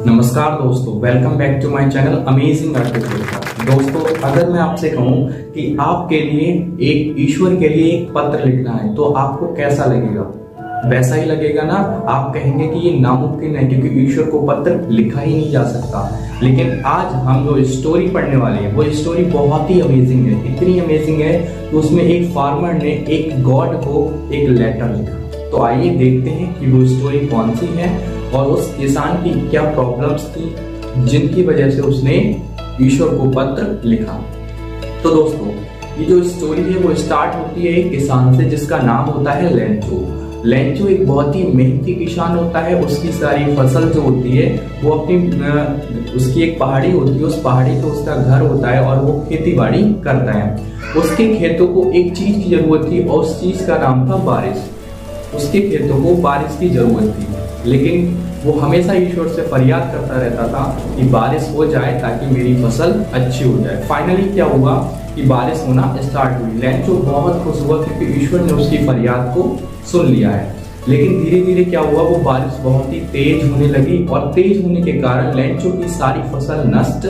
नमस्कार दोस्तों, welcome back to my channel amazing article. दोस्तों, अगर मैं आपसे कहूं कि आपके लिए एक ईश्वर के लिए एक पत्र लिखना है तो आपको कैसा लगेगा? वैसा ही लगेगा ना। आप कहेंगे कि ये नामुमकिन है क्योंकि ईश्वर को पत्र लिखा ही नहीं जा सकता। लेकिन आज हम जो स्टोरी पढ़ने वाले हैं वो स्टोरी बहुत ही अमेजिंग है। इतनी अमेजिंग है कि उसमें एक फार्मर ने एक गॉड को एक लेटर लिखा। तो आइए देखते हैं कि वो स्टोरी कौन सी है और उस किसान की क्या प्रॉब्लम्स थी जिनकी वजह से उसने ईश्वर को पत्र लिखा। तो दोस्तों, ये जो स्टोरी है वो स्टार्ट होती है एक किसान से जिसका नाम होता है लेंचो। लेंचो एक बहुत ही मेहनती किसान होता है। उसकी सारी फसल जो होती है वो अपनी उसकी एक पहाड़ी होती है, उस पहाड़ी पे उसका घर होता है और वो खेती बाड़ी करता है। उसके खेतों को एक चीज की जरूरत थी और उस चीज का नाम था बारिश। उसके खेतों को बारिश की जरूरत थी, लेकिन वो हमेशा ईश्वर से फरियाद करता रहता था कि बारिश हो जाए ताकि मेरी फसल अच्छी हो जाए। फाइनली क्या हुआ कि बारिश होना स्टार्ट हुई। लेंचो बहुत खुश हुआ क्योंकि ईश्वर ने उसकी फरियाद को सुन लिया है। लेकिन धीरे धीरे क्या हुआ, वो बारिश बहुत ही तेज होने लगी और तेज होने के कारण लेंचो की सारी फसल नष्ट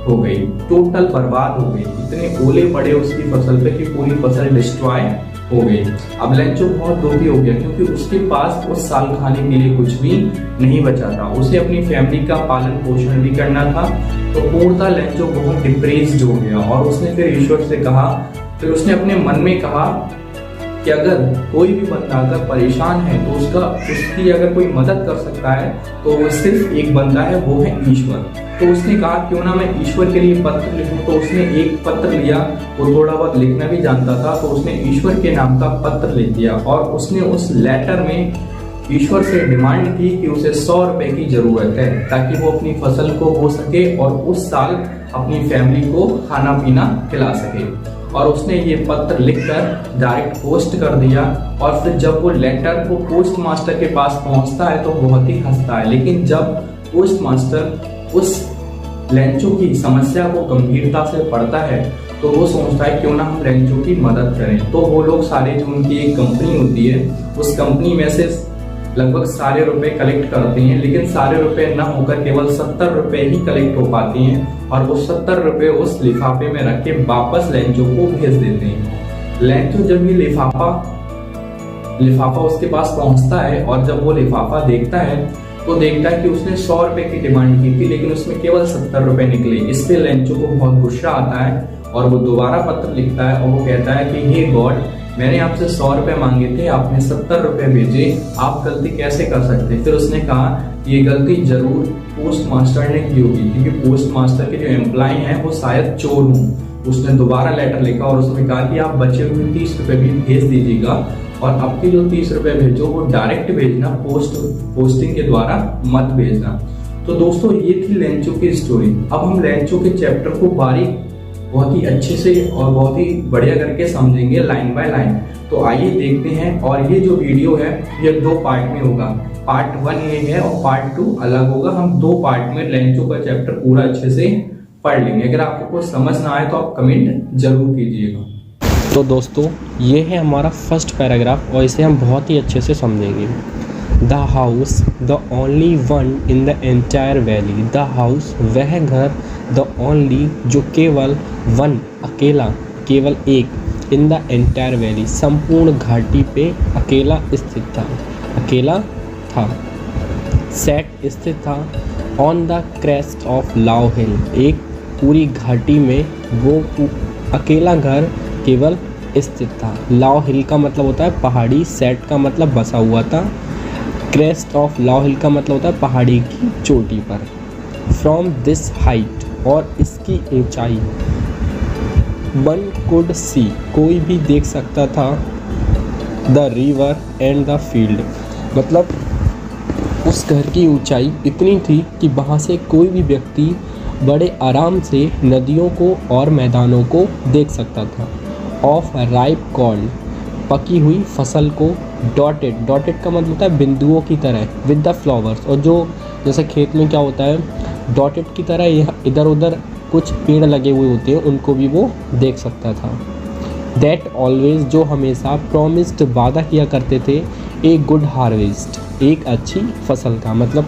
हो गई, टोटल बर्बाद हो गई। इतने ओले पड़े उसकी फसल पे कि पूरी फसल डिस्ट्रॉय हो गई। अब लेंचो बहुत दुखी हो गया क्योंकि उसके पास उस साल खाने के लिए कुछ भी नहीं बचा था। उसे अपनी फैमिली का पालन पोषण भी करना था। तो पूर्णतः लेंचो बहुत डिप्रेस्ड हो गया और उसने फिर ईश्वर से कहा, फिर उसने अपने मन में कहा कि अगर कोई भी बंदा अगर परेशान है तो उसकी अगर कोई मदद कर सकता है तो वो सिर्फ एक बंदा है, वो है ईश्वर। तो उसने कहा क्यों ना मैं ईश्वर के लिए पत्र लिखूं। तो उसने एक पत्र लिया, वो थोड़ा बहुत लिखना भी जानता था, तो उसने ईश्वर के नाम का पत्र लिख दिया और उसने उस लेटर में ईश्वर से डिमांड की कि उसे 100 रुपए की जरूरत है ताकि वो अपनी फसल को बो सके और उस साल अपनी फैमिली को खाना पीना खिला सके। और उसने ये पत्र लिखकर डायरेक्ट पोस्ट कर दिया। और फिर जब वो लेटर को पोस्ट मास्टर के पास पहुंचता है तो बहुत ही हंसता है। लेकिन जब पोस्ट मास्टर उस लेंचो की समस्या को गंभीरता से पढ़ता है तो वो सोचता है क्यों ना हम लेंचो की मदद करें। तो वो लोग सारे जो उनकी एक कंपनी होती है उस कंपनी में से लगभग सारे रुपए कलेक्ट करते हैं, लेकिन सारे रुपए न होकर केवल 70 रुपए ही कलेक्ट हो पाते हैं और वो 70 रुपए उस लिफाफे में रख के वापस लेंचो को भेज देते हैं। लेंचो जब ये लिफाफा उसके पास पहुंचता है और जब वो लिफाफा देखता है तो देखता है कि उसने 100 रुपए की डिमांड की थी लेकिन उसमें केवल 70 रुपए निकले। इससे लेंचो को बहुत गुस्सा आता है और वो दोबारा पत्र लिखता है और वो कहता है कि हे गॉड, मैंने आपसे 100 रुपए मांगे थे, आपने 70 रुपए भेजे, आप गलती कैसे कर सकते? फिर उसने कहा ये गलती जरूर पोस्ट मास्टर ने की होगी क्योंकि पोस्ट मास्टर के जो एम्प्लॉय हैं वो शायद चोर हों। उसने दोबारा लेटर लिखा और उसने कहा कि आप बचे हुए 30 रुपए भी भेज दीजिएगा और आपके जो 30 रुपए भेजो वो डायरेक्ट भेजना, पोस्टिंग के द्वारा मत भेजना। तो दोस्तों, ये थी लेंचो की स्टोरी। अब हम लेंचो के चैप्टर को बहुत ही अच्छे से और बहुत ही बढ़िया करके समझेंगे लाइन बाय लाइन। तो आइए देखते हैं। और ये जो वीडियो है ये 2 पार्ट में होगा। पार्ट 1 ये है और पार्ट 2 अलग होगा। हम 2 पार्ट में लेंचो का चैप्टर पूरा अच्छे से पढ़ लेंगे। अगर आपको कुछ समझ ना आए तो आप कमेंट जरूर कीजिएगा। तो दोस्तों, ये है हमारा फर्स्ट पैराग्राफ और इसे हम बहुत ही अच्छे से समझेंगे। The house the only one in the entire valley. The house वह घर, द ओनली जो केवल, वन अकेला, केवल एक, इन द एंटायर वैली संपूर्ण घाटी पे अकेला स्थित था, अकेला था। सेट स्थित था ऑन द क्रेस्ट ऑफ लाव हिल, एक पूरी घाटी में वो अकेला घर केवल स्थित था। लाव हिल का मतलब होता है पहाड़ी, सेट का मतलब बसा हुआ था, क्रेस्ट ऑफ लाव हिल का मतलब होता है पहाड़ी की चोटी पर। फ्रॉम दिस हाइट, और इसकी ऊंचाई, वन कुड सी, कोई भी देख सकता था, the river and the field, मतलब उस घर की ऊंचाई इतनी थी कि वहाँ से कोई भी व्यक्ति बड़े आराम से नदियों को और मैदानों को देख सकता था। ऑफ राइप कॉर्न, पकी हुई फसल को, डॉटेड, डॉटेड का मतलब होता है बिंदुओं की तरह, विद द फ्लावर्स, और जो जैसे खेत में क्या होता है डॉटेड की तरह यहाँ इधर उधर कुछ पेड़ लगे हुए होते हैं उनको भी वो देख सकता था। दैट ऑलवेज, जो हमेशा, प्रॉमिस्ड, वादा किया करते थे, ए गुड हार्वेस्ट, एक अच्छी फसल का, मतलब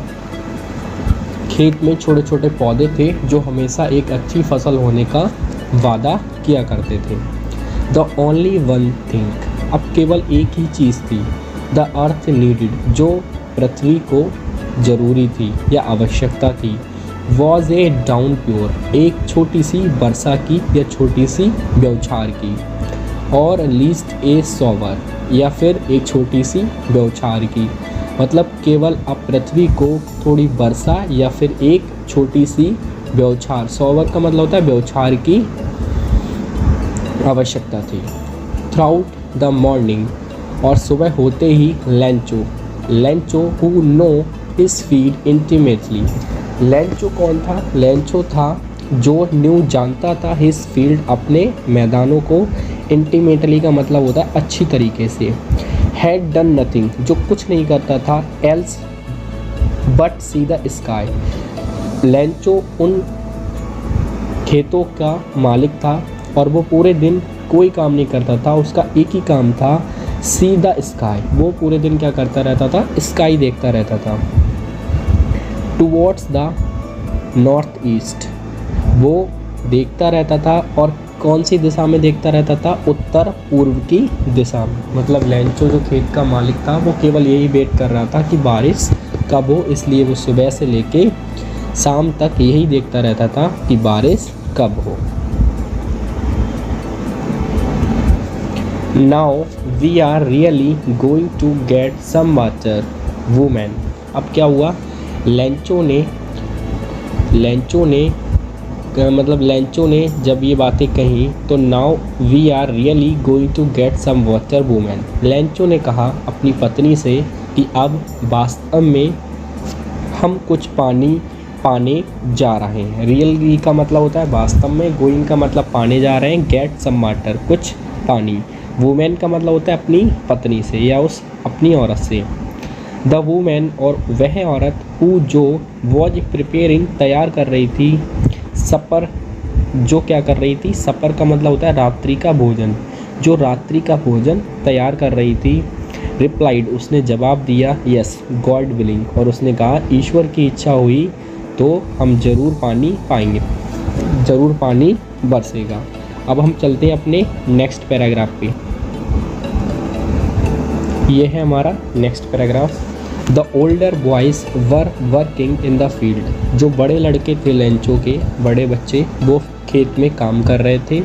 खेत में छोटे छोटे पौधे थे जो हमेशा एक अच्छी फसल होने का वादा किया करते थे। द ओनली वन थिंग, अब केवल एक ही चीज़ थी, द अर्थ नीडेड, जो पृथ्वी को ज़रूरी थी या आवश्यकता थी, वॉज ए डाउन प्योर, एक छोटी सी वर्षा की या छोटी सी बौछार की, और लीस्ट ए सॉवर, या फिर एक छोटी सी बौछार की, मतलब केवल अब पृथ्वी को थोड़ी वर्षा या फिर एक छोटी सी बौछार, सॉवर का मतलब होता है बौछार की आवश्यकता थी। थ्राउट द मॉर्निंग, और सुबह होते ही Lencho who know his field intimately, Lencho कौन था? लेंचो था जो न्यू जानता था हिज फील्ड, अपने मैदानों को, इंटीमेटली का मतलब होता है अच्छी तरीके से, हैड डन नथिंग, जो कुछ नहीं करता था, else but see the sky, Lencho उन खेतों का मालिक था और वो पूरे दिन कोई काम नहीं करता था, उसका एक ही काम था, सी द स्काई, वो पूरे दिन क्या करता रहता था? स्काई देखता रहता था। टुवर्ड्स द नॉर्थ ईस्ट, वो देखता रहता था, और कौन सी दिशा में देखता रहता था? उत्तर पूर्व की दिशा में। मतलब लेंचो जो खेत का मालिक था वो केवल यही वेट कर रहा था कि बारिश कब हो, इसलिए वो सुबह से लेके शाम तक यही देखता रहता था कि बारिश कब हो। Now we are really going to get some water woman, अब क्या हुआ? लेंचो ने जब ये बातें कही तो now we are really going to get some water woman, Lencho ने कहा अपनी पत्नी से कि अब वास्तव में हम कुछ पानी पाने जा रहे हैं। रियली का मतलब होता है वास्तव में, गोइंग का मतलब पाने जा रहे हैं, गेट सम वाटर कुछ पानी, वुमेन का मतलब होता है अपनी पत्नी से या उस अपनी औरत से। द वुमेन, और वह औरत, हु जो वॉज प्रिपेयरिंग, तैयार कर रही थी, सपर, जो क्या कर रही थी? सपर का मतलब होता है रात्रि का भोजन, जो रात्रि का भोजन तैयार कर रही थी। रिप्लाइड, उसने जवाब दिया, यस गॉड विलिंग, और उसने कहा ईश्वर की इच्छा हुई तो हम ज़रूर पानी पाएंगे, ज़रूर पानी बरसेगा। अब हम चलते हैं अपने नेक्स्ट पैराग्राफ पे। ये है हमारा next paragraph. The older boys were working in the field, जो बड़े लड़के थे लेंचो के, बड़े बच्चे, वो खेत में काम कर रहे थे।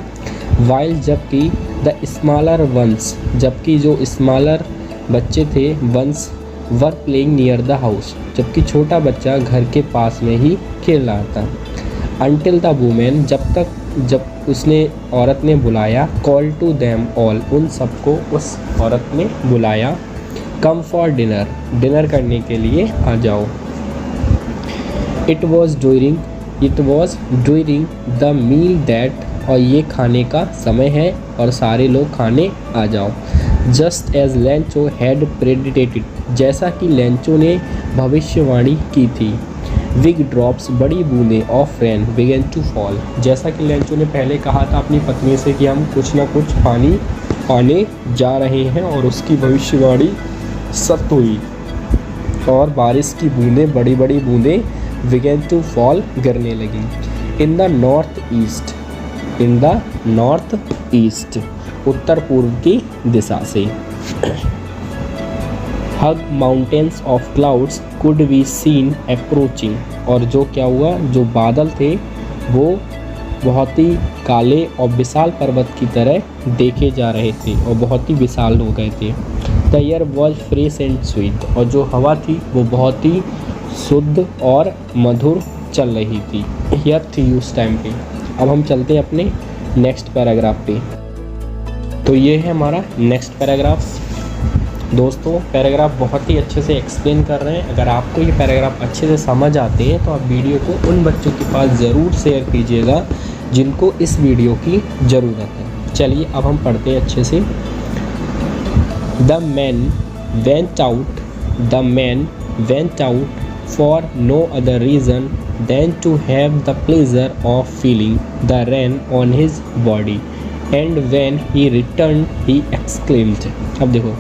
वाइल, जबकि द स्मॉलर वंस, जबकि जो स्मॉलर बच्चे थे, ones were playing near the house, जबकि छोटा बच्चा घर के पास में ही खेल रहा था। अनटिल द वुमेन, जब उसने औरत ने बुलाया, कॉल टू देम ऑल, उन सबको उस औरत ने बुलाया, कम फॉर डिनर, डिनर करने के लिए आ जाओ। It was during the meal that, और ये खाने का समय है और सारे लोग खाने आ जाओ। जस्ट एज लेंचो हैड प्रेडिटेटेड, जैसा कि लेंचो ने भविष्यवाणी की थी। विग ड्रॉप्स, बड़ी बूंदें, of rain began to fall, जैसा कि लेंचो ने पहले कहा था अपनी पत्नी से कि हम कुछ ना कुछ पानी पाने जा रहे हैं, और उसकी भविष्यवाणी सत्य हुई, और बारिश की बूंदें, बड़ी बड़ी बूंदें बिगेन टू फॉल, गिरने लगी। इन द नॉर्थ ईस्ट, उत्तर पूर्व की दिशा से। Huge mountains of clouds could be seen approaching, और जो क्या हुआ, जो बादल थे वो बहुत ही काले और विशाल पर्वत की तरह देखे जा रहे थे और बहुत ही विशाल हो गए थे। The air was fresh and sweet, और जो हवा थी वो बहुत ही शुद्ध और मधुर चल रही थी। हियर थी उस टाइम पे। अब हम चलते हैं अपने नेक्स्ट पैराग्राफ पे। तो ये है हमारा नेक्स्ट पैराग्राफ। दोस्तों पैराग्राफ बहुत ही अच्छे से एक्सप्लेन कर रहे हैं। अगर आपको ये पैराग्राफ अच्छे से समझ आते हैं तो आप वीडियो को उन बच्चों के पास ज़रूर शेयर कीजिएगा जिनको इस वीडियो की ज़रूरत है। चलिए अब हम पढ़ते हैं अच्छे से। The man went out for no other reason than to have the pleasure of feeling the rain on his body and when he return he exclaimed. अब देखो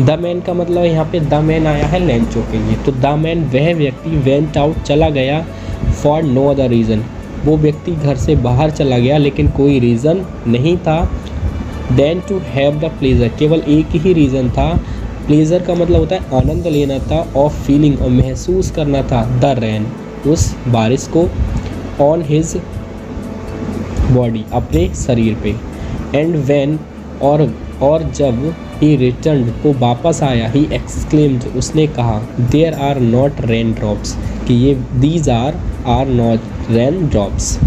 द मैन का मतलब यहाँ पे द मैन आया है लेंचो के लिए। तो द मैन वह व्यक्ति वेंट आउट चला गया फॉर नो अदर रीज़न, वो व्यक्ति घर से बाहर चला गया लेकिन कोई रीज़न नहीं था than to have the pleasure, केवल एक ही रीज़न था। प्लेजर का मतलब होता है आनंद लेना था, ऑफ फीलिंग और महसूस करना था द रेन, उस बारिश को, ऑन हिज बॉडी, अपने शरीर पे। एंड व्हेन, और जब ही रिटर्न, वो वापस आया, ही एक्सक्लेम्ड, उसने कहा, there are not rain drops, कि ये these are not rain drops,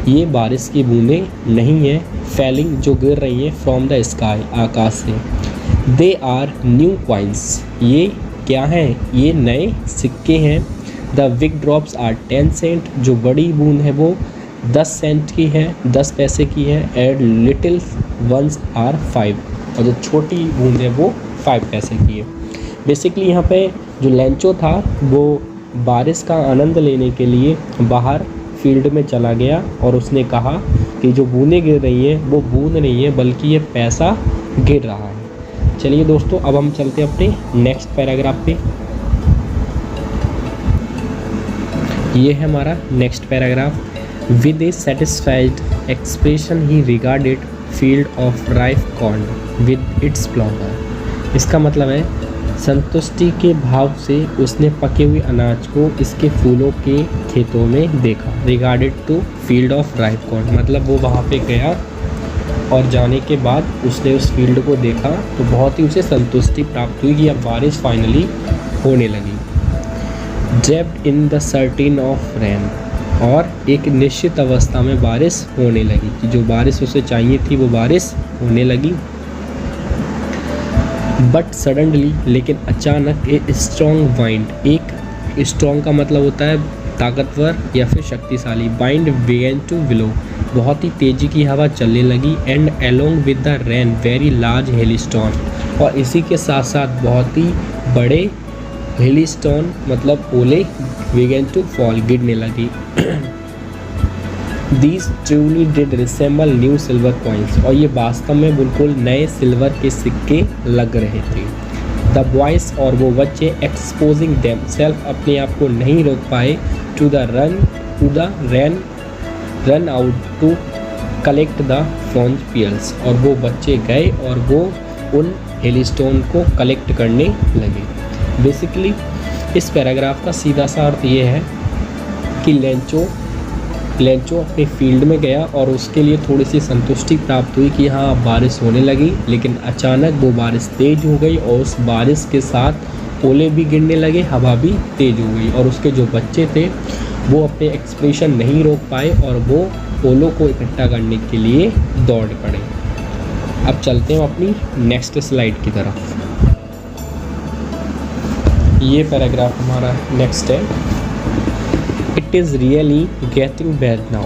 ये बारिश की बूंदें नहीं हैं, फैलिंग, जो गिर रही हैं, फ्रॉम द स्काई, आकाश से, दे आर न्यू कॉइन्स, ये क्या हैं, ये नए सिक्के हैं, the big drops are 10 cent, जो बड़ी बूंद है वो 10 सेंट की है, 10 पैसे की है, एंड लिटिल वंस आर 5, और जो छोटी बूंद है वो 5 पैसे की है। बेसिकली यहाँ पे जो लेंचो था वो बारिश का आनंद लेने के लिए बाहर फील्ड में चला गया और उसने कहा कि जो बूंदें गिर रही हैं वो बूंद नहीं है बल्कि ये पैसा गिर रहा है। चलिए दोस्तों, अब हम चलते हैं अपने नेक्स्ट पैराग्राफ पे। ये है हमारा next paragraph. With A satisfied expression he regarded field of ripe corn with its flower. इसका मतलब है संतुष्टि के भाव से उसने पके हुए अनाज को इसके फूलों के खेतों में देखा। Regarded to field of ripe corn, मतलब वो वहाँ पे गया और जाने के बाद उसने उस फील्ड को देखा तो बहुत ही उसे संतुष्टि प्राप्त हुई कि अब बारिश फाइनली होने लगी। Draped in the certain of rain, और एक निश्चित अवस्था में बारिश होने लगी कि जो बारिश उसे चाहिए थी वो बारिश होने लगी। बट सडनली, लेकिन अचानक, ए स्ट्रॉन्ग वाइंड, एक स्ट्रॉन्ग का मतलब होता है ताकतवर या फिर शक्तिशाली, वाइंड बिगेन टू ब्लो, बहुत ही तेज़ी की हवा चलने लगी। And along with the rain very large hailstone, और इसी के साथ साथ बहुत ही बड़े हेलीस्टोन मतलब ओले बिगेन टू फॉल, गिरने लगी। These truly did resemble new silver coins, और ये वास्तव में बिल्कुल नए सिल्वर के सिक्के लग रहे थे। The boys, और वो बच्चे, exposing themselves, अपने आप को नहीं रोक पाए, to the run out to collect the sponge pearls, और वो बच्चे गए और वो उन हेलीस्टोन को कलेक्ट करने लगे। बेसिकली इस पैराग्राफ का सीधा सा अर्थ ये है कि लेंचो अपने फील्ड में गया और उसके लिए थोड़ी सी संतुष्टि प्राप्त हुई कि हाँ बारिश होने लगी, लेकिन अचानक वो बारिश तेज़ हो गई और उस बारिश के साथ ओले भी गिरने लगे, हवा भी तेज़ हो गई, और उसके जो बच्चे थे वो अपने एक्सप्रेशन नहीं रोक पाए और वो ओलों को इकट्ठा करने के लिए दौड़ पड़े। अब चलते हैं अपनी नेक्स्ट स्लाइड की तरफ। ये पैराग्राफ हमारा नेक्स्ट है। It is really getting bad now,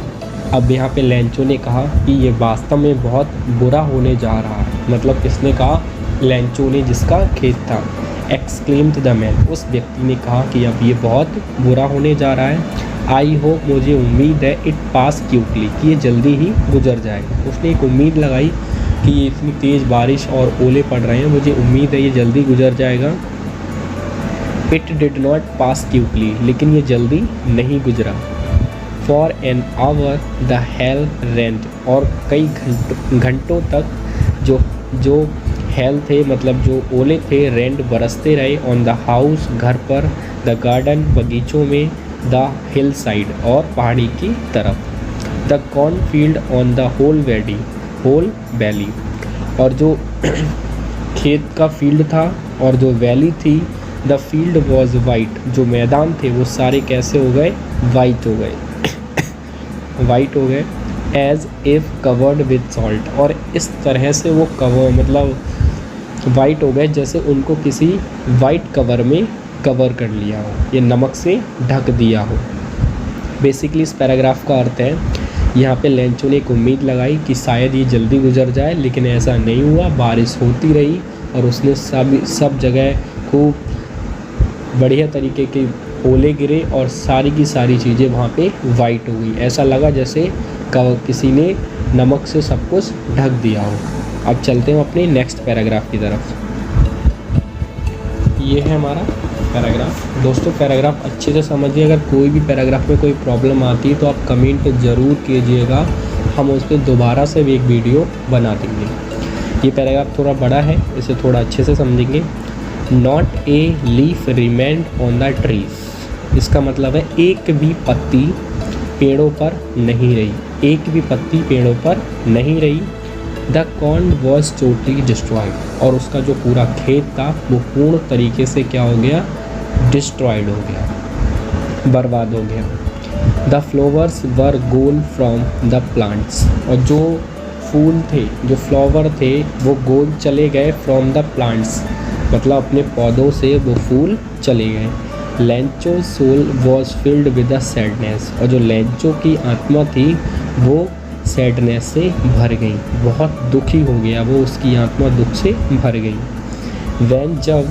अब यहाँ पे लेंचो ने कहा कि ये वास्तव में बहुत बुरा होने जा रहा है। मतलब किसने कहा? लेंचो ने, जिसका खेत था। एक्सक्लेम्ड द मैन, उस व्यक्ति ने कहा कि अब ये बहुत बुरा होने जा रहा है। आई होप, मुझे उम्मीद है, इट पास क्विकली, कि ये जल्दी ही गुजर जाएगा। उसने एक उम्मीद लगाई कि ये इतनी तेज़ बारिश और ओले पड़ रहे हैं, मुझे उम्मीद है ये जल्दी गुजर जाएगा। It did not pass quickly, लेकिन ये जल्दी नहीं गुजरा। For an hour the hell rent, और कई घंटों तक जो हेल थे, मतलब जो ओले थे, रेंट बरसते रहे। ऑन द हाउस, घर पर, द गार्डन, बगीचों में, द हिल साइड, और पहाड़ी की तरफ। The corn field on the whole valley, और जो खेत का फील्ड था और जो वैली थी, द फील्ड वॉज वाइट, जो मैदान थे वो सारे कैसे हो गए? वाइट हो गए वाइट हो गए। As if covered with salt, और इस तरह से वो मतलब वाइट हो गए जैसे उनको किसी वाइट कवर में कवर कर लिया हो, ये नमक से ढक दिया हो। बेसिकली इस पैराग्राफ का अर्थ है, यहाँ पे लेंचो ने एक उम्मीद लगाई कि शायद ये जल्दी गुजर जाए, लेकिन ऐसा नहीं हुआ। बारिश होती रही और उसने सब जगह खूब बढ़िया तरीके के ओले गिरे और सारी की सारी चीज़ें वहाँ पे वाइट हो गई। ऐसा लगा जैसे किसी ने नमक से सब कुछ ढक दिया हो। अब चलते हैं अपने नेक्स्ट पैराग्राफ की तरफ। ये है हमारा पैराग्राफ। दोस्तों पैराग्राफ अच्छे से समझिए, अगर कोई भी पैराग्राफ में कोई प्रॉब्लम आती है तो आप कमेंट ज़रूर कीजिएगा, हम उस पर दोबारा से भी एक वीडियो बना देंगे। ये पैराग्राफ थोड़ा बड़ा है, इसे थोड़ा अच्छे से समझेंगे। Not a leaf remained on the trees, इसका मतलब है एक भी पत्ती पेड़ों पर नहीं रही, एक भी पत्ती पेड़ों पर नहीं रही। The corn was totally destroyed, और उसका जो पूरा खेत था वो पूर्ण तरीके से क्या हो गया, डिस्ट्रॉयड हो गया, बर्बाद हो गया। The flowers were goal from the plants, और जो फूल थे, जो फ्लावर थे वो गोल चले गए फ्रॉम द प्लांट्स, मतलब अपने पौधों से वो फूल चले गए। Lencho soul was filled with the sadness, और जो लेंचो की आत्मा थी वो सैडनेस से भर गई, बहुत दुखी हो गया वो, उसकी आत्मा दुख से भर गई। वैन जब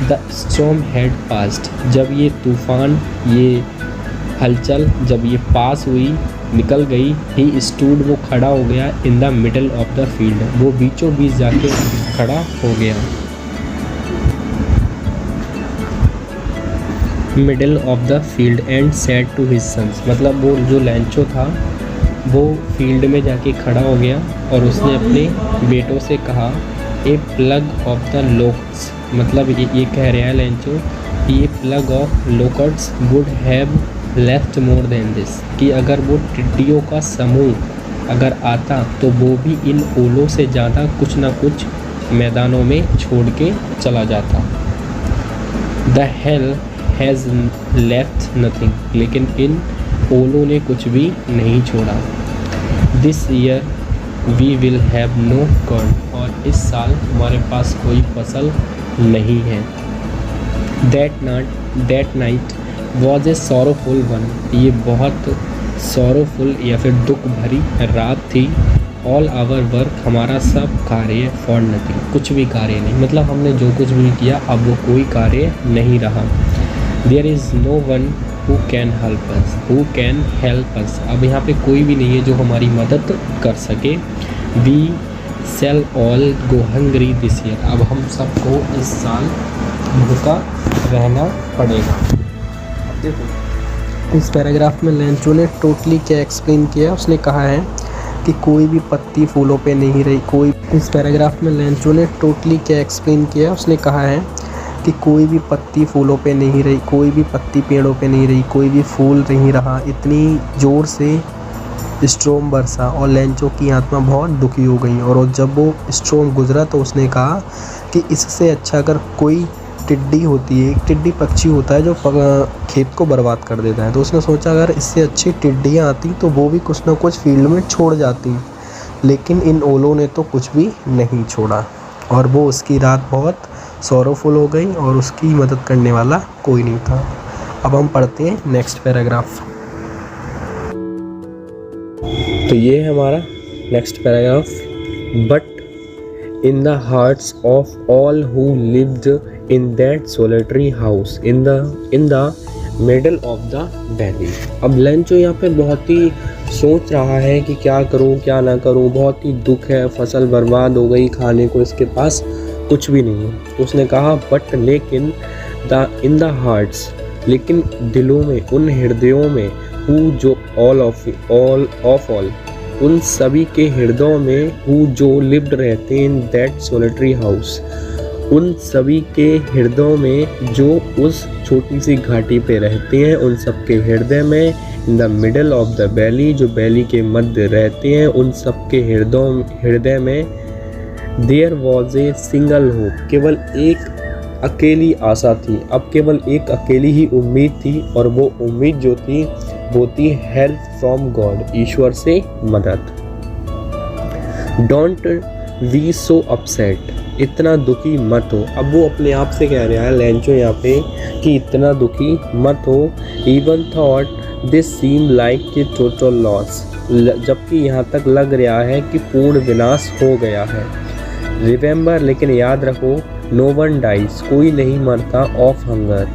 द स्टॉर्म हैड पास्ड, जब ये तूफ़ान, ये हलचल जब ये पास हुई, निकल गई, ही स्टूड, वो खड़ा हो गया, in the middle of the field, वो बीचों बीच जाके खड़ा हो गया, middle of the field, and said to his sons, मतलब वो जो लेंचो था वो फील्ड में जाके खड़ा हो गया और उसने अपने बेटों से कहा, a plague of the locusts, मतलब ये कह रहा है लेंचो कि ये plague of locusts would have left more than this, कि अगर वो टिड्डियों का समूह अगर आता तो वो भी इन ओलों से ज़्यादा कुछ ना कुछ मैदानों में छोड़ के चला जाता। The hail has left nothing, लेकिन इन ओलों ने कुछ भी नहीं छोड़ा। This year we will have no corn, और इस साल हमारे पास कोई फसल नहीं है। That night was a sorrowful one, ये बहुत सॉरोफुल या फिर दुख भरी रात थी। ऑल आवर वर्क, हमारा सब कार्य, फॉर नथिंग, कुछ भी कार्य नहीं, मतलब हमने जो कुछ भी किया अब वो कोई कार्य नहीं रहा। There is no one who can help us, अब यहाँ पे कोई भी नहीं है जो हमारी मदद कर सके। We shall all go hungry this year, अब हम सबको इस साल भूखा रहना पड़ेगा। अब देखो इस पैराग्राफ में लेंचो ने टोटली क्या एक्सप्लेन किया, उसने कहा है कि कोई भी पत्ती फूलों पे नहीं रही, कोई, इस पैराग्राफ में लेंचो ने टोटली क्या एक्सप्लेन किया, उसने कहा है कि कोई भी पत्ती फूलों पे नहीं रही, कोई भी पत्ती पेड़ों पे नहीं रही, कोई भी फूल नहीं रहा, इतनी ज़ोर से स्टॉर्म बरसा और लेंचो की आत्मा बहुत दुखी हो गई। और जब वो स्टॉर्म गुजरा तो उसने कहा कि इससे अच्छा अगर कोई टिड्डी होती है, एक टिड्डी पक्षी होता है जो खेत को बर्बाद कर देता है, तो उसने सोचा अगर इससे अच्छी टिड्डियाँ आती तो वो भी कुछ ना कुछ फील्ड में छोड़ जाती, लेकिन इन ओलों ने तो कुछ भी नहीं छोड़ा, और वो उसकी रात बहुत सॉरोफुल हो गई और उसकी मदद करने वाला कोई नहीं था। अब हम पढ़ते हैं नेक्स्ट पैराग्राफ। तो ये है हमारा next paragraph. But in the hearts of all who lived in that solitary house in the middle of the valley. अब लेंचो यहाँ पे बहुत ही सोच रहा है कि क्या करूँ क्या ना करूँ, बहुत ही दुख है, फसल बर्बाद हो गई, खाने को इसके पास कुछ भी नहीं है। उसने कहा बट लेकिन इन द हार्ट्स, लेकिन दिलों में, उन हृदयों में, हु जो ऑल ऑफ ऑल, उन सभी के हृदयों में, हु जो लिव्ड रहते हैं इन दैट सोलिटरी हाउस, उन सभी के हृदयों में जो उस छोटी सी घाटी पे रहते हैं, उन सब के हृदय में, in the middle of the valley, जो वैली के मध्य रहते हैं, उन सब के हृदय में there was a single hope, केवल एक अकेली आशा थी। अब केवल एक अकेली ही उम्मीद थी, और वो उम्मीद जो थी वो थी हेल्प फ्रॉम गॉड, ईश्वर से मदद। डोंट बी सो अपसेट, इतना दुखी मत हो। अब वो अपने आप से कह रहा है लेंचो यहाँ पे कि इतना दुखी मत हो। Even thought this seem like a total loss, जबकि यहाँ तक लग रहा है कि पूर्ण विनाश हो गया है। रिमेंबर, लेकिन याद रखो, नो वन डाइज, कोई नहीं मरता, ऑफ हंगर,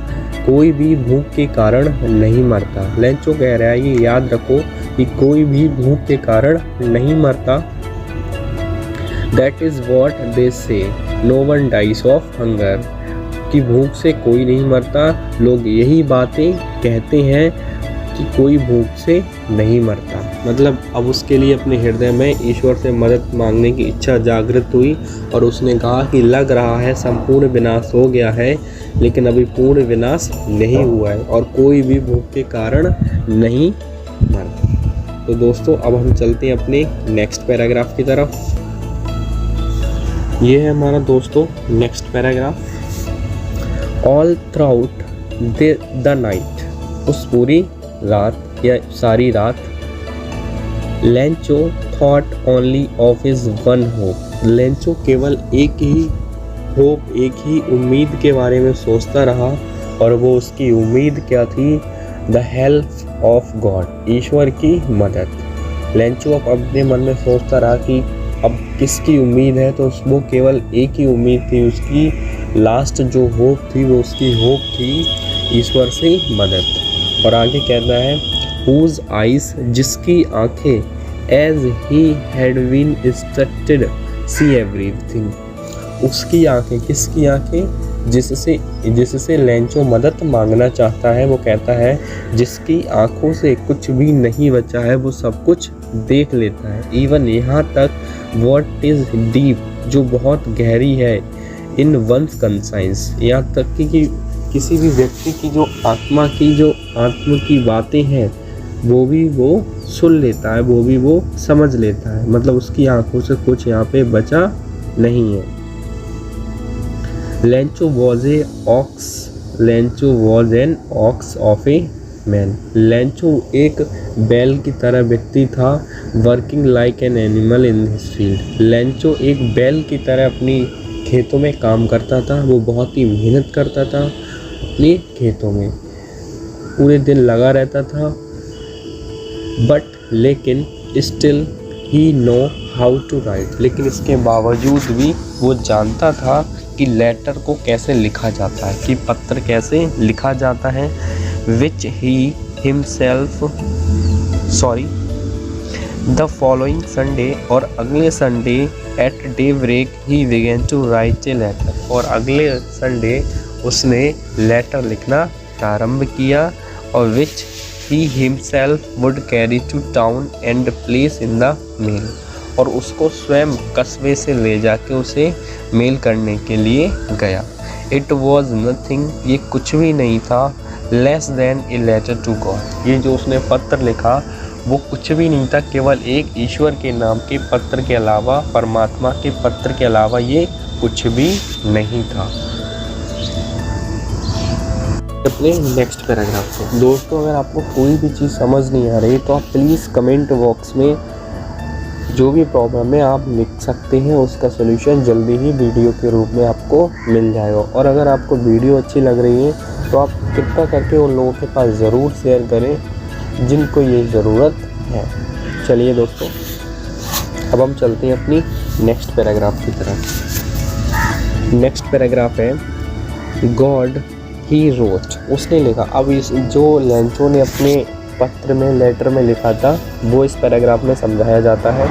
कोई भी भूख के कारण नहीं मरता। लेंचो कह रहा है ये याद रखो कि कोई भी भूख के कारण नहीं मरता। That is what they say, no one dies of hunger. कि भूख से कोई नहीं मरता। लोग यही बातें कहते हैं कि कोई भूख से नहीं मरता। मतलब अब उसके लिए अपने हृदय में ईश्वर से मदद मांगने की इच्छा जागृत हुई और उसने कहा कि लग रहा है संपूर्ण विनाश हो गया है, लेकिन अभी पूर्ण विनाश नहीं हुआ है और कोई भी भूख के कारण नहीं मरा। तो दोस्तों अब हम चलते हैं अपने नेक्स्ट पैराग्राफ की तरफ। ये है हमारा दोस्तों next paragraph. All through the night, उस पूरी रात या सारी रात, Lencho thought only of his one hope, Lencho केवल एक ही होप, एक ही उम्मीद के बारे में सोचता रहा और वो उसकी उम्मीद क्या थी? द हेल्प ऑफ गॉड, ईश्वर की मदद। लेंचो अब अपने मन में सोचता रहा कि अब किसकी उम्मीद है, तो वो केवल एक ही उम्मीद थी, उसकी लास्ट जो होप थी वो उसकी होप थी ईश्वर से मदद। और आगे कहता है whose eyes, जिसकी आंखें, as he had been instructed see everything, उसकी आंखें, किसकी आंखें? जिससे लेंचो मदद मांगना चाहता है। वो कहता है जिसकी आंखों से कुछ भी नहीं बचा है वो सब कुछ देख लेता है। इवन यहाँ तक what is deep, जो बहुत गहरी है, in one's conscience, यहाँ तक कि किसी भी व्यक्ति की जो आत्मा की बातें हैं वो भी वो सुन लेता है, वो भी वो समझ लेता है। मतलब उसकी आंखों से कुछ यहाँ पे बचा नहीं है। Lencho was an ox of a man, Lencho एक बैल की तरह व्यक्ति था। Working like an animal in his field, Lencho एक बैल की तरह अपनी खेतों में काम करता था। वो बहुत ही मेहनत करता था अपने खेतों में, पूरे दिन लगा रहता था। बट लेकिन still he know how to write, लेकिन इसके बावजूद भी वो जानता था कि लेटर को कैसे लिखा जाता है, कि पत्र कैसे लिखा जाता है। Which he himself the following Sunday, और अगले Sunday at daybreak he began to write a letter, और अगले संडे उसने लेटर लिखना प्रारंभ किया। और which he himself would carry to town and place in the mail, और उसको स्वयं कस्बे से ले जाके उसे मेल करने के लिए गया। इट वॉज नथिंग, ये कुछ भी नहीं था, less than a letter to God, ये जो उसने पत्र लिखा वो कुछ भी नहीं था, केवल एक ईश्वर के नाम के पत्र के अलावा, परमात्मा के पत्र के अलावा ये कुछ भी नहीं था। अपने नेक्स्ट पैराग्राफ पे दोस्तों, अगर आपको कोई भी चीज़ समझ नहीं आ रही तो आप प्लीज़ कमेंट बॉक्स में जो भी प्रॉब्लम है आप लिख सकते हैं, उसका सलूशन जल्दी ही वीडियो के रूप में आपको मिल जाएगा। और अगर आपको वीडियो अच्छी लग रही है तो आप कृपया करके उन लोगों के पास ज़रूर शेयर करें जिनको ये ज़रूरत है। चलिए दोस्तों, अब हम चलते हैं अपनी नेक्स्ट पैराग्राफ की तरफ। नेक्स्ट पैराग्राफ है गॉड ही रोट, उसने लिखा। अब इस जो लेंचो ने अपने पत्र में, लेटर में लिखा था वो इस पैराग्राफ में समझाया जाता है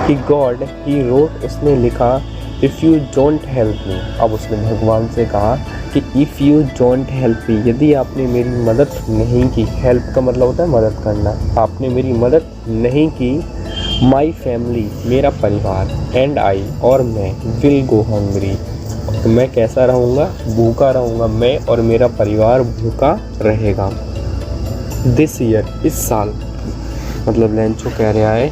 कि गॉड ही रोट, उसने लिखा if you don't help me. अब उसने भगवान से कहा कि if you don't help me, यदि आपने मेरी मदद नहीं की, हेल्प का मतलब होता है मदद करना, आपने मेरी मदद नहीं की, माई फैमिली, मेरा परिवार, एंड आई, और मैं, विल गो हंग्री, तो मैं कैसा रहूँगा? भूखा रहूँगा, मैं और मेरा परिवार भूखा रहेगा। दिस ईयर, इस साल, मतलब लेंचो कह रहा है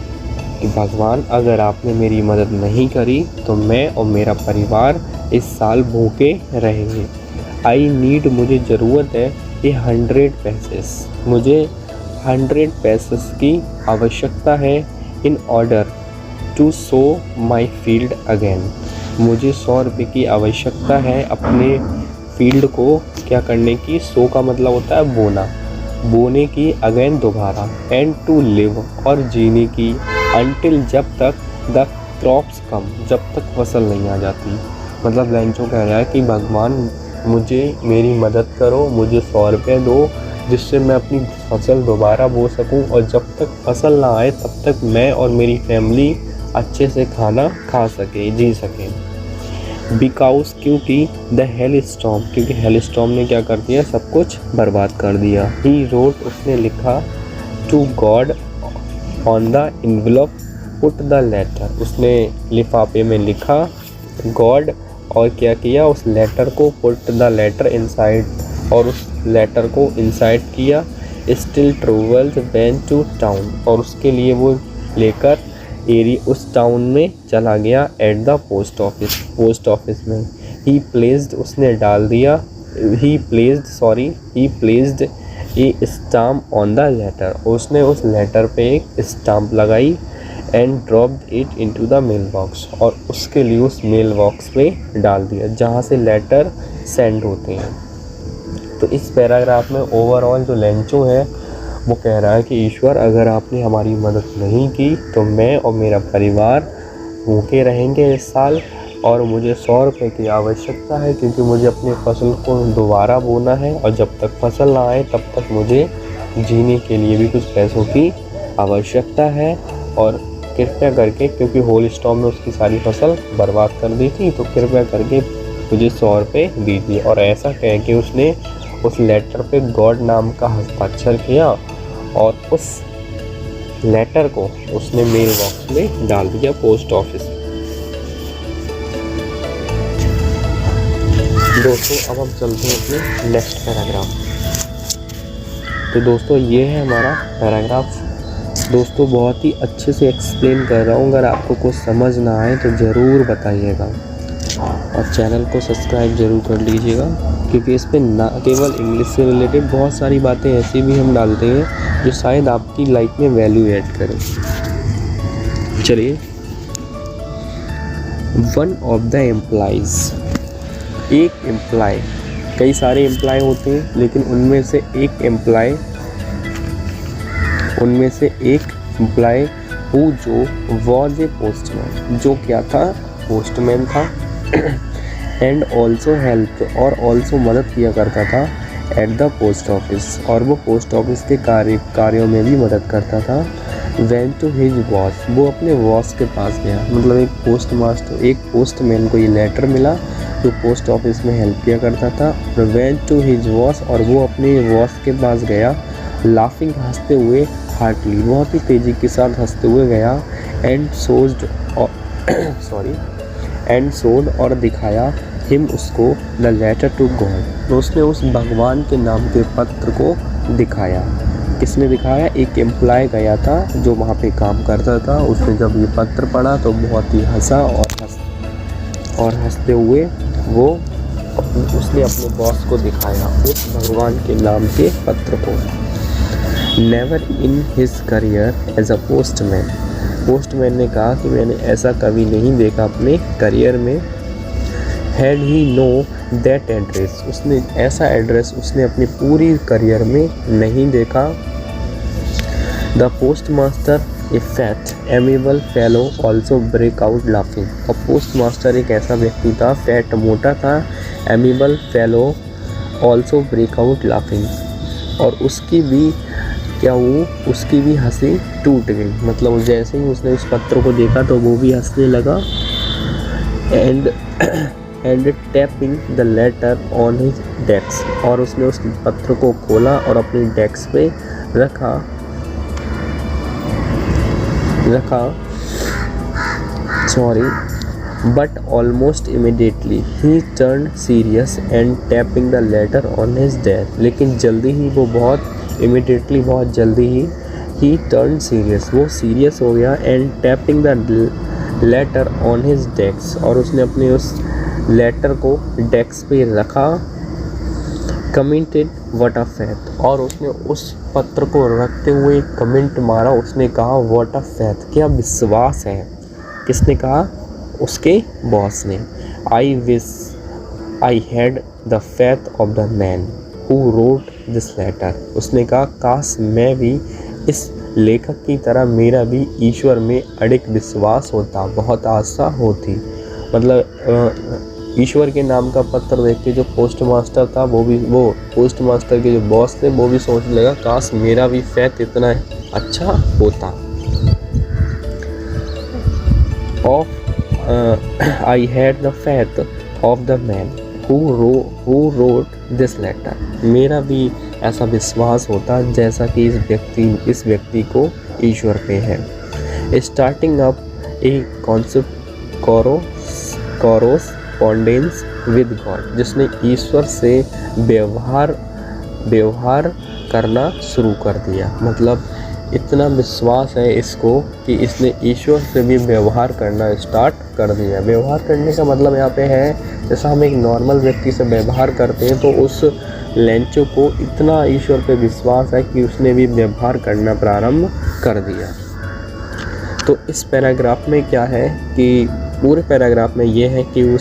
कि भगवान अगर आपने मेरी मदद नहीं करी तो मैं और मेरा परिवार इस साल भूखे रहेंगे। आई नीड, मुझे ज़रूरत है ये 100 पैसेस, मुझे 100 पैसेस की आवश्यकता है। In order to sow my field again, मुझे 100 रुपये की आवश्यकता है अपने फील्ड को क्या करने की, सो का मतलब होता है बोना, बोने की, अगेन दोबारा, एंड टू लिव, और जीने की, अनटिल, जब तक, द क्रॉप्स कम, जब तक फसल नहीं आ जाती। मतलब लेंचो कह रहा है कि भगवान मुझे मेरी मदद करो, मुझे 100 रुपये दो जिससे मैं अपनी फसल दोबारा बो सकूं, और जब तक फसल ना आए तब तक मैं और मेरी फैमिली अच्छे से खाना खा सके, जी सके। बिकॉज क्योंकि द हेल स्टॉर्म, क्योंकि हेल स्टॉर्म ने क्या कर दिया, सब कुछ बर्बाद कर दिया। ही रोट, उसने लिखा, to God on the envelope put the letter, उसने लिफाफे में लिखा गॉड, और क्या किया, उस लेटर को पुट द लेटर इनसाइड, और उस लेटर को इनसाइड किया। Still travelled went to town, और उसके लिए वो लेकर उस टाउन में चला गया। एट द पोस्ट ऑफिस में ही प्लेस्ड, उसने डाल दिया, he placed a stamp on the letter, उसने उस लेटर पे एक स्टाम्प लगाई। And dropped it into the mail box, और उसके लिए उस मेल बॉक्स में डाल दिया जहाँ से लेटर सेंड होते हैं। तो इस पैराग्राफ में ओवरऑल जो लेंचो है वो कह रहा है कि ईश्वर, अगर आपने हमारी मदद नहीं की तो मैं और मेरा परिवार भूखे रहेंगे इस साल, और मुझे 100 रुपये की आवश्यकता है, क्योंकि मुझे अपनी फसल को दोबारा बोना है, और जब तक फसल ना आए तब तक मुझे जीने के लिए भी कुछ पैसों की आवश्यकता है। और कृपया करके, क्योंकि होल स्टॉर्म में उसकी सारी फसल बर्बाद कर दी थी, तो कृपया करके मुझे 100 रुपये दीजिए। और ऐसा कह के उसने उस लेटर पे गॉड नाम का हस्ताक्षर किया, और उस लेटर को उसने मेल बॉक्स में डाल दिया पोस्ट ऑफिस। दोस्तों अब हम चलते हैं अपने नेक्स्ट पैराग्राफ। तो दोस्तों ये है हमारा पैराग्राफ। दोस्तों बहुत ही अच्छे से एक्सप्लेन कर रहा हूँ, अगर आपको कुछ समझ ना आए तो ज़रूर बताइएगा, और चैनल को सब्सक्राइब ज़रूर कर लीजिएगा, क्योंकि इस पे ना केवल इंग्लिश से रिलेटेड बहुत सारी बातें ऐसी भी हम डालते हैं जो शायद आपकी लाइफ में वैल्यू ऐड करें। चलिए, वन ऑफ द एम्प्लॉइज़, एक एम्प्लॉय, कई सारे एम्प्लॉय होते हैं, लेकिन उनमें से एक एम्प्लॉय हु जो वॉज ए पोस्टमैन, जो क्या था, पोस्टमैन था। एंड ऑल्सो हेल्प, और ऑल्सो मदद किया करता था एट द पोस्ट ऑफिस, और वो पोस्ट ऑफिस के कार्यों में भी मदद करता था। वेंट टू हिज बॉस, वो अपने बॉस के पास गया, मतलब एक पोस्टमैन को ये लेटर मिला जो पोस्ट ऑफिस में हेल्प किया करता था। वेंट टू हिज बॉस, और वो अपने बॉस के पास गया। लाफिंग, हंसते हुए, हार्टली, बहुत ही तेज़ी के साथ हंसते हुए गया। एंड सोड, और दिखाया हिम, उसको, द लेटर टू गॉड, तो उसने उस भगवान के नाम के पत्र को दिखाया। किसने दिखाया? एक एम्प्लॉय गया था जो वहाँ पे काम करता था, उसने जब ये पत्र पढ़ा तो बहुत ही हंसा, और हंसते हुए वो उसने अपने बॉस को दिखाया उस भगवान के नाम के पत्र को। Never in his career as a postman ने कहा कि मैंने ऐसा कभी नहीं देखा अपने करियर में। Had he know that address, उसने ऐसा एड्रेस उसने अपनी पूरी करियर में नहीं देखा। The postmaster a fat amiable fellow also break out laughing, और पोस्ट मास्टर एक ऐसा व्यक्ति था, फैट मोटा था, amiable fellow also break out laughing, और उसकी भी हंसी टूट गई, मतलब जैसे ही उसने उस पत्र को देखा तो वो भी हंसने लगा। And tapping the later on his desk, और उसने उस पत्र को खोला और अपने डेस्क पे रखा। But almost immediately he turn serious and tapping the later on his desk, लेकिन बहुत जल्दी ही ही टर्न सीरियस, वो सीरियस हो गया। And tapping the later on his desk, और उसने अपने उस लेटर को डेस्क पे रखा। कमेंटेड व्हाट अ फेथ, और उसने उस पत्र को रखते हुए कमेंट मारा, उसने कहा व्हाट अ फेथ, क्या विश्वास है। किसने कहा? उसके बॉस ने। I wish I had the faith of the man who wrote this letter, उसने कहा काश मैं भी इस लेखक की तरह, मेरा भी ईश्वर में अडिग विश्वास होता, बहुत आस्था होती। मतलब ईश्वर के नाम का पत्र देख के जो पोस्ट मास्टर था वो पोस्ट मास्टर के जो बॉस थे वो भी सोचने लगा काश मेरा भी फेथ इतना अच्छा होता। आई had the faith of the man who wrote this letter। मेरा भी ऐसा विश्वास होता जैसा कि इस व्यक्ति को ईश्वर पे है। Starting up a concept correspondence with God, जिसने ईश्वर से व्यवहार करना शुरू कर दिया। मतलब इतना विश्वास है इसको कि इसने ईश्वर से भी व्यवहार करना स्टार्ट कर दिया। व्यवहार करने का मतलब यहाँ पे है जैसा हम एक नॉर्मल व्यक्ति से व्यवहार करते हैं, तो उस लेंचो को इतना ईश्वर पे विश्वास है कि उसने भी व्यवहार करना प्रारंभ कर दिया। तो इस पैराग्राफ में क्या है कि पूरे पैराग्राफ में ये है कि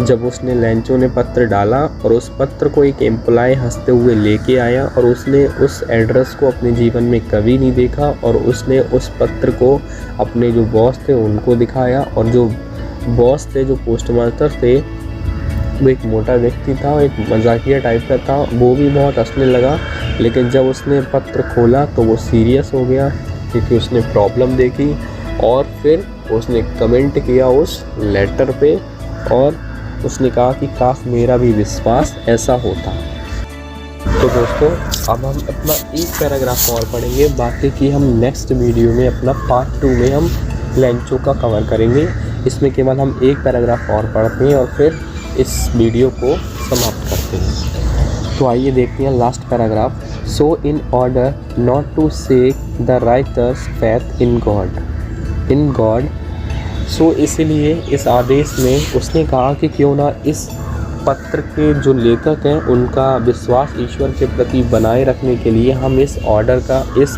जब उसने लेंचो ने पत्र डाला और उस पत्र को एक एम्प्लॉय हंसते हुए लेके आया और उसने उस एड्रेस को अपने जीवन में कभी नहीं देखा और उसने उस पत्र को अपने जो बॉस थे उनको दिखाया, और जो बॉस थे, जो पोस्टमास्टर थे, वो एक मोटा व्यक्ति था, एक मजाकिया टाइप का था, वो भी बहुत हंसने लगा। लेकिन जब उसने पत्र खोला तो वो सीरियस हो गया क्योंकि उसने प्रॉब्लम देखी और फिर उसने कमेंट किया उस लेटर पे और उसने कहा कि काश मेरा भी विश्वास ऐसा होता। तो दोस्तों अब हम अपना एक पैराग्राफ और पढ़ेंगे, बाकी की हम नेक्स्ट वीडियो में अपना पार्ट 2 में हम लेंचो का कवर करेंगे। इसमें केवल हम एक पैराग्राफ और पढ़ते हैं और फिर इस वीडियो को समाप्त करते हैं। तो आइए देखते हैं last paragraph. So in order not to shake the writer's faith in God so इसलिए इस आदेश में उसने कहा कि क्यों ना इस पत्र के जो लेखक हैं उनका विश्वास ईश्वर के प्रति बनाए रखने के लिए हम इस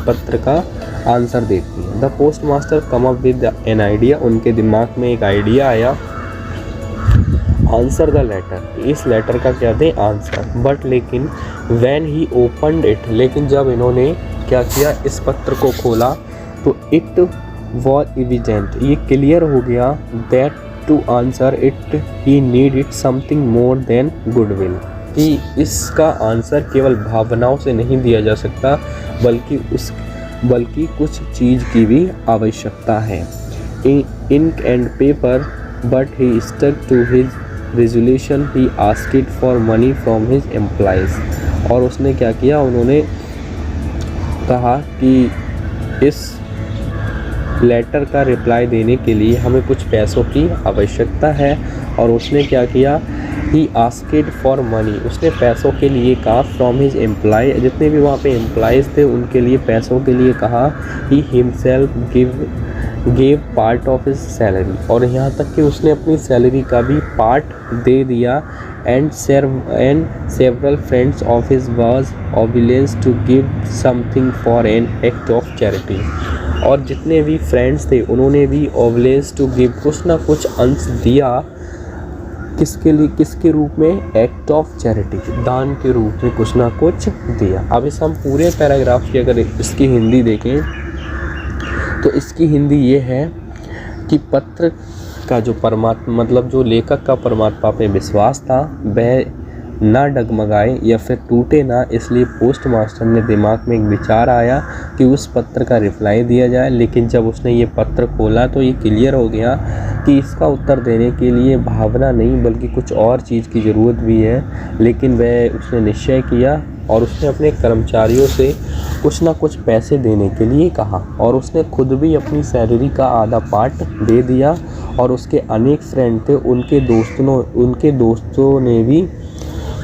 पत्र का आंसर देखते हैं। The post master come up with an idea, उनके दिमाग में एक आइडिया आया। आंसर द लेटर, इस लेटर का क्या थे आंसर। बट लेकिन व्हेन ही ओपनड इट, लेकिन जब इन्होंने क्या किया इस पत्र को खोला तो इट वॉज एविडेंट, ये क्लियर हो गया that to answer it he needed something more than goodwill, कि इसका आंसर केवल भावनाओं से नहीं दिया जा सकता बल्कि कुछ चीज़ की भी आवश्यकता है। Ink and paper, but he stuck to his resolution, he asked for money from his employees. और उसने क्या किया, उन्होंने कहा कि इस लेटर का रिप्लाई देने के लिए हमें कुछ पैसों की आवश्यकता है। और उसने क्या किया, ही आस्क्ड फॉर मनी, उसने पैसों के लिए कहा फ्रॉम हिज एम्प्लॉय, जितने भी वहाँ पे एम्प्लॉयज़ थे उनके लिए पैसों के लिए कहा। He himself give part of his salary, और यहाँ तक कि उसने अपनी सैलरी का भी पार्ट दे दिया। And several friends of his was obliged to give something for an act of charity, और जितने भी फ्रेंड्स थे उन्होंने भी ऑब्लिगेड टू गिव, कुछ ना कुछ अंश दिया। किसके रूप में, एक्ट ऑफ चैरिटी, दान के रूप में कुछ ना कुछ दिया। अब इस हम पूरे पैराग्राफ की अगर इसकी हिंदी देखें तो इसकी हिंदी ये है कि पत्र का जो परमात्मा, मतलब जो लेखक का परमात्मा पे विश्वास था वह ना डगमगाए या फिर टूटे ना, इसलिए पोस्ट मास्टर ने दिमाग में एक विचार आया कि उस पत्र का रिप्लाई दिया जाए। लेकिन जब उसने ये पत्र खोला तो ये क्लियर हो गया कि इसका उत्तर देने के लिए भावना नहीं बल्कि कुछ और चीज़ की ज़रूरत भी है। लेकिन वह उसने निश्चय किया और उसने अपने कर्मचारियों से कुछ ना कुछ पैसे देने के लिए कहा, और उसने खुद भी अपनी सैलरी का आधा पार्ट दे दिया। और उसके अनेक फ्रेंड थे, उनके दोस्तों ने भी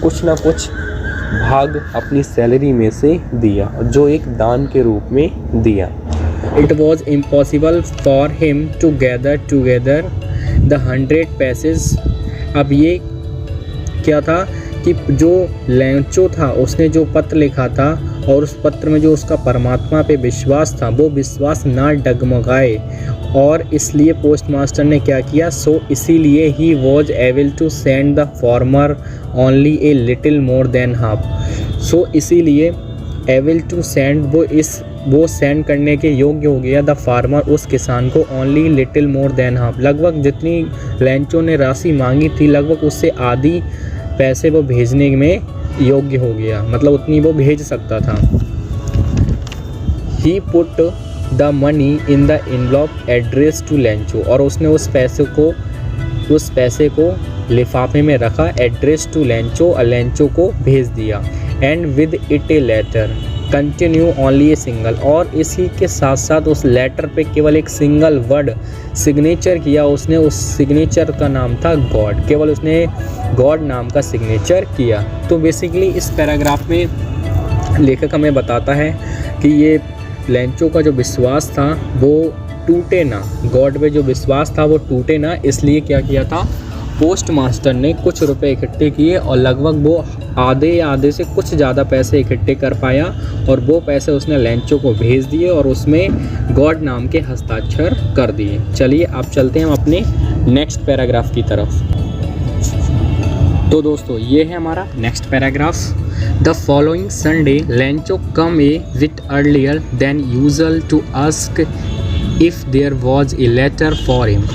कुछ ना कुछ भाग अपनी सैलरी में से दिया, जो एक दान के रूप में दिया। It was impossible for him to gather together the 100 passage. अब ये क्या था कि जो लेंचो था उसने जो पत्र लिखा था और उस पत्र में जो उसका परमात्मा पे विश्वास था वो विश्वास ना डगमगाए, और इसलिए पोस्ट मास्टर ने क्या किया, सो इसीलिए he was able to send the farmer only a little more than half. So इसीलिए एबल टू सेंड, वो सेंड करने के योग्य हो गया द फार्मर, उस किसान को, only little more than half, लगभग जितनी लेंचो ने राशि मांगी थी लगभग उससे आधी पैसे वो भेजने में योग्य हो गया, मतलब उतनी वो भेज सकता था। He put the money in the envelope address to Lencho, और उसने उस पैसे को लिफाफे में रखा, एड्रेस टू लेंचो, लेंचो को भेज दिया, and with it a letter continue only a single, और इसी के साथ साथ उस लेटर पे केवल एक सिंगल वर्ड सिग्नेचर किया उसने, उस सिग्नेचर का नाम था गॉड, केवल उसने गॉड नाम का सिग्नेचर किया। तो बेसिकली इस पैराग्राफ में लेखक हमें बताता है कि ये लेंचो का जो विश्वास था वो टूटे ना, गॉड पे जो विश्वास था वो टूटे ना, इसलिए क्या किया था, पोस्ट मास्टर ने कुछ रुपए इकट्ठे किए और लगभग वो आधे से कुछ ज़्यादा पैसे इकट्ठे कर पाया, और वो पैसे उसने लेंचो को भेज दिए और उसमें गॉड नाम के हस्ताक्षर कर दिए। चलिए अब चलते हैं हम अपने नेक्स्ट पैराग्राफ की तरफ। तो दोस्तों ये है हमारा next paragraph. The following Sunday Lencho come a bit earlier than usual to ask if there was a letter for him.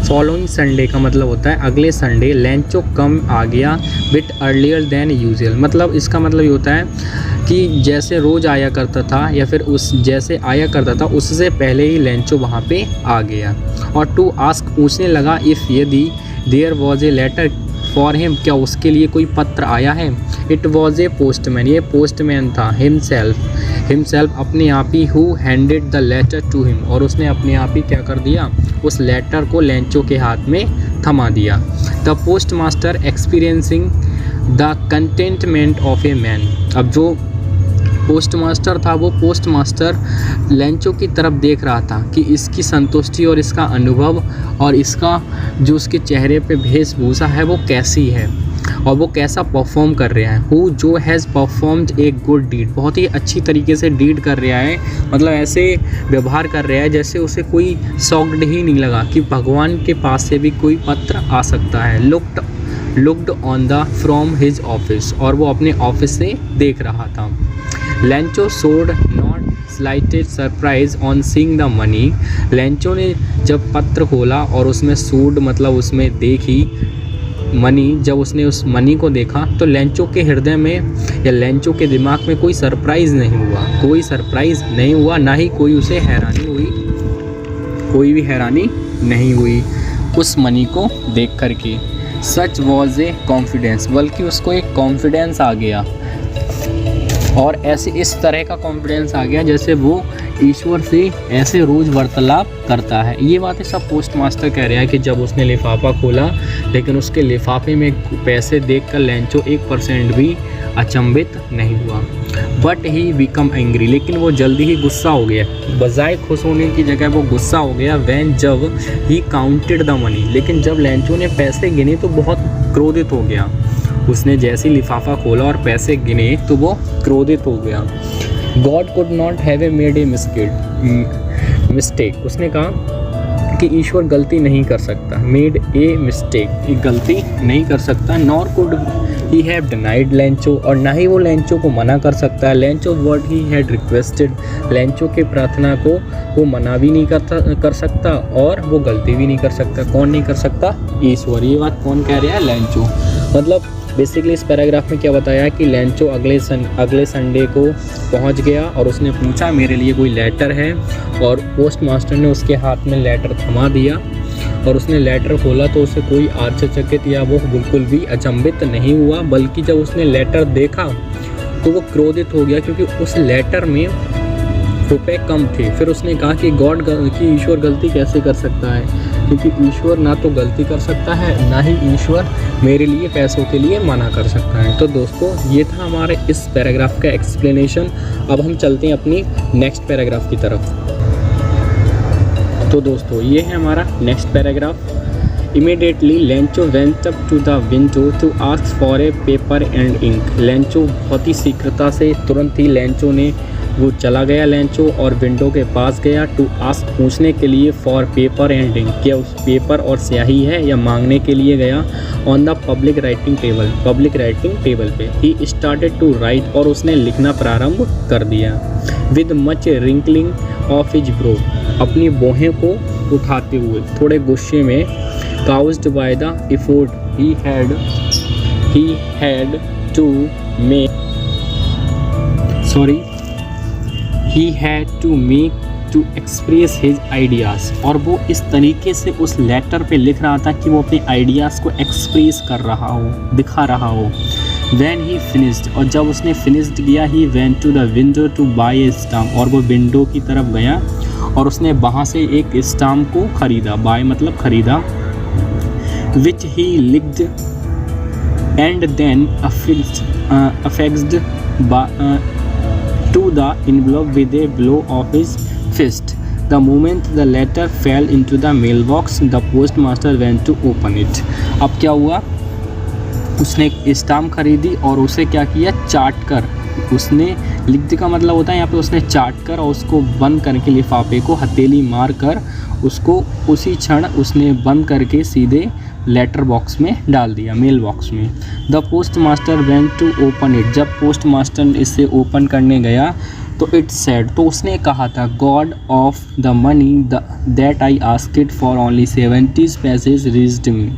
Following Sunday का मतलब होता है अगले संडे लेंचो कम आ गया बिट अर्लियर देन यूजुअल, मतलब इसका मतलब ये होता है कि जैसे रोज़ आया करता था या फिर उस जैसे आया करता था उससे पहले ही लेंचो वहाँ पे आ गया। और टू आस्क पूछने लगा इफ़ यदि there was a letter for him, क्या उसके लिए कोई पत्र आया है। इट वॉज ए पोस्टमैन, ये पोस्टमैन था, हिमसेल्फ अपने आप ही, who handed the letter to him, और उसने अपने आप ही क्या कर दिया, उस लेटर को लेंचो के हाथ में थमा दिया। The post master experiencing the containment of a man, अब जो पोस्ट मास्टर था वो पोस्ट मास्टर लेंचो की तरफ देख रहा था कि इसकी संतुष्टि और इसका अनुभव और इसका जो उसके चेहरे पे वेशभूषा है वो कैसी है और वो कैसा परफॉर्म कर रहा है। हु जो has performed a good deed, बहुत ही अच्छी तरीके से डीड कर रहा है, मतलब ऐसे व्यवहार कर रहा है जैसे उसे कोई शॉक्ड ही नहीं लगा कि भगवान के पास से भी कोई पत्र आ सकता है। Looked on the from his office, और वो अपने ऑफिस से देख रहा था। Lencho showed not slightest surprise on seeing the money, Lencho ने जब पत्र खोला और उसमें शोड मतलब उसमें देखी मनी, जब उसने उस मनी को देखा तो लेंचो के हृदय में या लेंचो के दिमाग में कोई सरप्राइज़ नहीं हुआ, ना ही कोई उसे हैरानी हुई, कोई भी हैरानी नहीं हुई उस मनी को देख कर के। सच वॉज ए कॉन्फिडेंस, बल्कि उसको एक कॉन्फिडेंस आ गया, और ऐसे इस तरह का कॉन्फिडेंस आ गया जैसे वो ईश्वर से ऐसे रोज़ वार्तालाप करता है। ये बातें सब पोस्ट मास्टर कह रहा है कि जब उसने लिफाफा खोला लेकिन उसके लिफाफे में पैसे देखकर लेंचो 1% भी अचंभित नहीं हुआ। बट ही बिकम एंग्री, लेकिन वो जल्दी ही गुस्सा हो गया, बजाय खुश होने की जगह वो गुस्सा हो गया। वैन जब ही काउंटेड द मनी, लेकिन जब लेंचो ने पैसे गिने तो बहुत क्रोधित हो गया। उसने जैसे लिफाफा खोला और पैसे गिने तो वो क्रोधित हो गया। God could not have a made a mistake, उसने कहा कि ईश्वर गलती नहीं कर सकता। मेड ए मिस्टेक, एक गलती नहीं कर सकता। Nor could he have denied Lencho, और ना ही वो लेंचो को मना कर सकता है। Lencho word he had requested, Lencho के प्रार्थना को वो मना भी नहीं कर सकता और वो गलती भी नहीं कर सकता। कौन नहीं कर सकता? ईश्वर। ये बात कौन कह रहा है? लेंचो। मतलब बेसिकली इस पैराग्राफ में क्या बताया कि लेंचो अगले संडे को पहुंच गया और उसने पूछा मेरे लिए कोई लेटर है, और पोस्ट मास्टर ने उसके हाथ में लेटर थमा दिया और उसने लेटर खोला तो उसे कोई आश्चर्यचकित या वो बिल्कुल भी अचंभित नहीं हुआ, बल्कि जब उसने लेटर देखा तो वो क्रोधित हो गया क्योंकि उस लेटर में रुपए कम थे। फिर उसने कहा कि ईश्वर गलती कैसे कर सकता है, क्योंकि ईश्वर ना तो गलती कर सकता है ना ही ईश्वर मेरे लिए पैसों के लिए मना कर सकता है। तो दोस्तों ये था हमारे इस पैराग्राफ का एक्सप्लेनेशन। अब हम चलते हैं अपनी नेक्स्ट पैराग्राफ की तरफ। तो दोस्तों ये है हमारा next paragraph. Immediately Lencho went up to the window to ask for a paper and ink. Lencho बहुत ही शीघ्रता से तुरंत ही लेंचो ने वो चला गया लेंचो और विंडो के पास गया टू आस्क पूछने के लिए फॉर पेपर एंड इंक, क्या उस पेपर और स्याही है या मांगने के लिए गया। On the public writing table पे ही स्टार्टेड टू राइट, और उसने लिखना प्रारंभ कर दिया। With much wrinkling of his brow, अपनी बोहें को उठाते हुए थोड़े गुस्से में। Caused by the effort he had to make to express his ideas, और वो इस तरीके से उस लेटर पे लिख रहा था कि वो अपने आइडियाज़ को एक्सप्रेस कर रहा हो, दिखा रहा हो। When he finished, और जब उसने फिनिश्ड किया, he went to the window to buy a stamp, और वो विंडो की तरफ गया और उसने वहाँ से एक स्टाम्प को खरीदा, बाय मतलब खरीदा, which he licked and then affixed to the envelope with a blow of his fist. The moment the letter fell into the mailbox, the postmaster went to open it. अब क्या हुआ, उसने एक stamp खरीदी और उसे क्या किया, चाट कर, उसने लिख का मतलब होता है यहाँ पे, उसने चाट कर और उसको बंद करके लिफाफे को हथेली मार कर उसको उसी क्षण उसने बंद करके सीधे लेटर बॉक्स में डाल दिया, मेल बॉक्स में। The postmaster went to open it, जब पोस्ट मास्टर इसे ओपन करने गया तो इट सेड, तो उसने कहा था, God of the money that I asked for only 70 pesos reached me.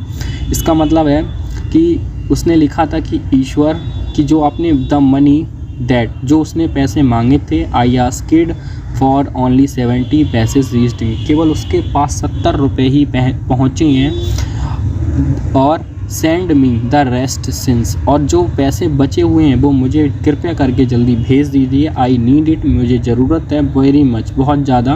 इसका मतलब है कि उसने लिखा था कि ईश्वर की जो आपने द मनी दैट, जो उसने पैसे मांगे थे, I asked for only 70 pesos reached me, केवल उसके पास 70 रुपये ही पहुँचे हैं, और send me the rest since, और जो पैसे बचे हुए हैं वो मुझे कृपया करके जल्दी भेज दीजिए। आई नीड इट, मुझे ज़रूरत है, वेरी मच, बहुत ज़्यादा,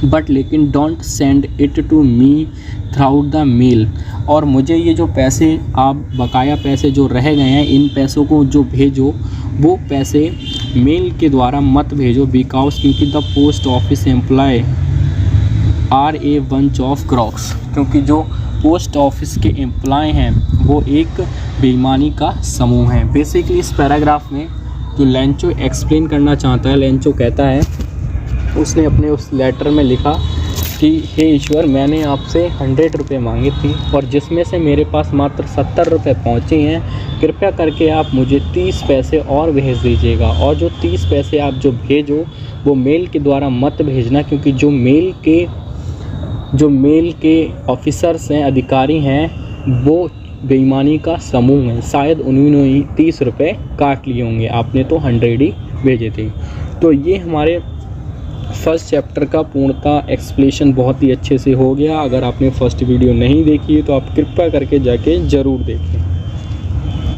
बट लेकिन don't send it to me through the mail, और मुझे ये जो पैसे आप बकाया पैसे जो रह गए हैं, इन पैसों को जो भेजो वो पैसे मेल के द्वारा मत भेजो, बिकॉज क्योंकि the post office employee are a bunch of crooks, क्योंकि जो पोस्ट ऑफिस के एम्प्लॉय हैं वो एक बेईमानी का समूह है। बेसिकली इस पैराग्राफ में जो लेंचो एक्सप्लेन करना चाहता है, लेंचो कहता है, उसने अपने उस लेटर में लिखा कि हे ईश्वर, मैंने आपसे 100 रुपये मांगे थी और जिसमें से मेरे पास मात्र 70 रुपये पहुँचे हैं, कृपया करके आप मुझे 30 पैसे और भेज दीजिएगा, और जो 30 पैसे आप जो भेजो वो मेल के द्वारा मत भेजना, क्योंकि जो मेल के ऑफिसर्स हैं, अधिकारी हैं, वो बेईमानी का समूह है, शायद उन्होंने ही 30 रुपये काट लिए होंगे, आपने तो 100 ही भेजे थे। तो ये हमारे फर्स्ट चैप्टर का पूर्णतः एक्सप्लेनेशन बहुत ही अच्छे से हो गया। अगर आपने फर्स्ट वीडियो नहीं देखी है तो आप कृपया करके जाके ज़रूर देखें।